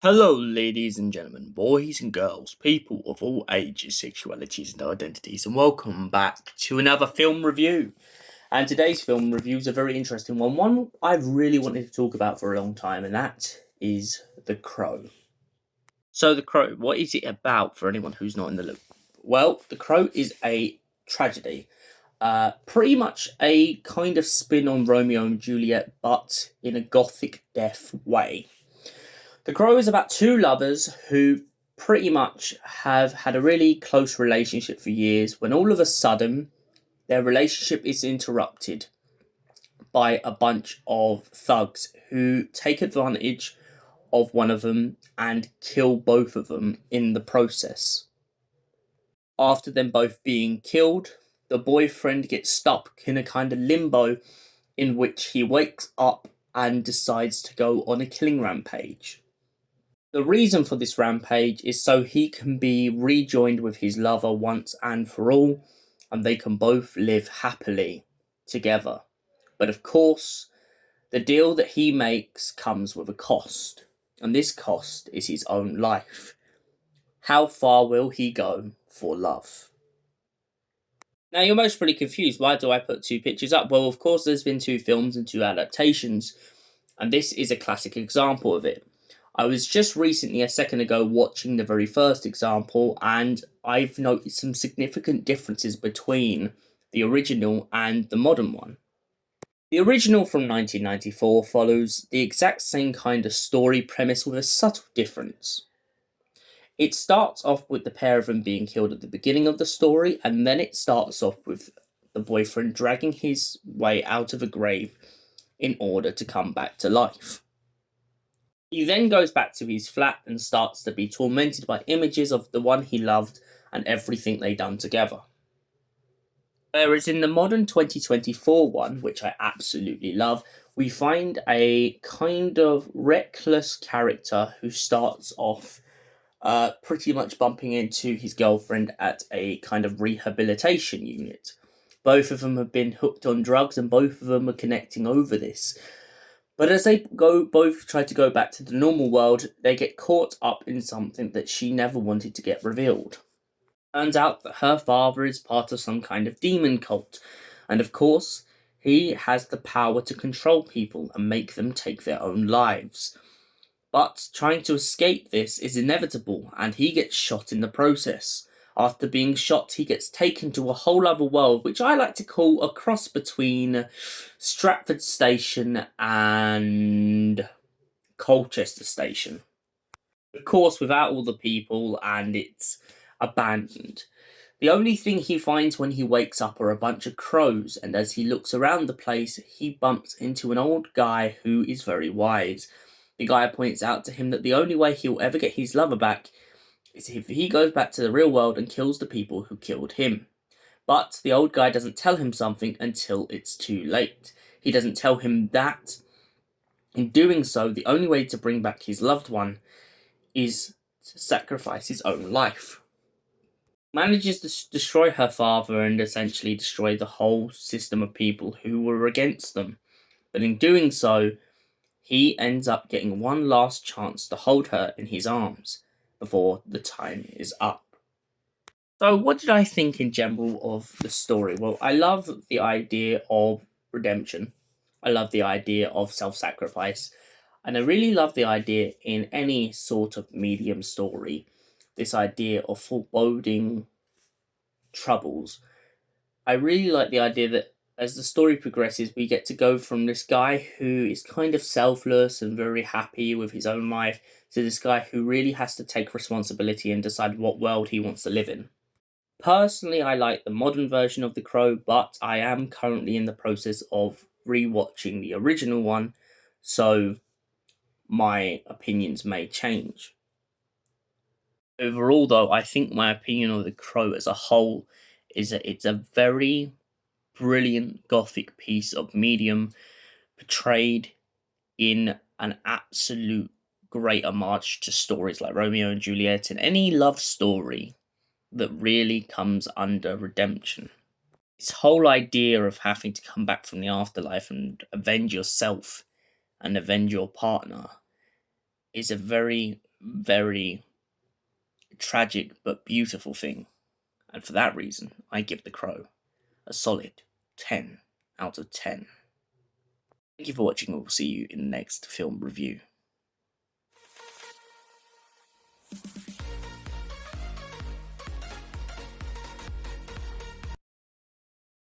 Hello, ladies and gentlemen, boys and girls, people of all ages, sexualities, and identities, and welcome back to another film review. And today's film review is a very interesting one I've really wanted to talk about for a long time, and that is The Crow. So, The Crow, what is it about for anyone who's not in the loop? Well, The Crow is a tragedy. Pretty much a kind of spin on Romeo and Juliet, but in a gothic death way. The Crow is about two lovers who pretty much have had a really close relationship for years when all of a sudden their relationship is interrupted by a bunch of thugs who take advantage of one of them and kill both of them in the process. After them both being killed, the boyfriend gets stuck in a kind of limbo in which he wakes up and decides to go on a killing rampage. The reason for this rampage is so he can be rejoined with his lover once and for all, and they can both live happily together. But of course, the deal that he makes comes with a cost, and this cost is his own life. How far will he go for love? Now, you're most pretty confused. Why do I put two pictures up? Well, of course, there's been two films and two adaptations, and this is a classic example of it. I was just recently, a second ago, watching the very first example, and I've noticed some significant differences between the original and the modern one. The original from 1994 follows the exact same kind of story premise with a subtle difference. It starts off with the pair of them being killed at the beginning of the story, and then it starts off with the boyfriend dragging his way out of a grave in order to come back to life. He then goes back to his flat and starts to be tormented by images of the one he loved and everything they'd done together. Whereas in the modern 2024 one, which I absolutely love, we find a kind of reckless character who starts off pretty much bumping into his girlfriend at a kind of rehabilitation unit. Both of them have been hooked on drugs and both of them are connecting over this. But as they both try to go back to the normal world, they get caught up in something that she never wanted to get revealed. Turns out that her father is part of some kind of demon cult, and of course, he has the power to control people and make them take their own lives. But trying to escape this is inevitable, and he gets shot in the process. After being shot, he gets taken to a whole other world, which I like to call a cross between Stratford Station and Colchester Station. Of course, without all the people, and it's abandoned. The only thing he finds when he wakes up are a bunch of crows, and as he looks around the place, he bumps into an old guy who is very wise. The guy points out to him that the only way he'll ever get his lover back is if he goes back to the real world and kills the people who killed him. But the old guy doesn't tell him something until it's too late. He doesn't tell him that, in doing so, the only way to bring back his loved one is to sacrifice his own life. Manages to destroy her father and essentially destroy the whole system of people who were against them. But in doing so, he ends up getting one last chance to hold her in his arms before the time is up. So, what did I think in general of the story? Well, I love the idea of redemption. I love the idea of self sacrifice. And I really love the idea in any sort of medium story, this idea of foreboding troubles. I really like the idea that as the story progresses, we get to go from this guy who is kind of selfless and very happy with his own life to this guy who really has to take responsibility and decide what world he wants to live in. Personally, I like the modern version of The Crow, but I am currently in the process of rewatching the original one, so my opinions may change. Overall, though, I think my opinion of The Crow as a whole is that it's a very brilliant gothic piece of medium portrayed in an absolute great homage to stories like Romeo and Juliet and any love story that really comes under redemption. This whole idea of having to come back from the afterlife and avenge yourself and avenge your partner is a very, very tragic but beautiful thing. And for that reason, I give The Crow a solid 10 out of 10. Thank you for watching, and we'll see you in the next film review.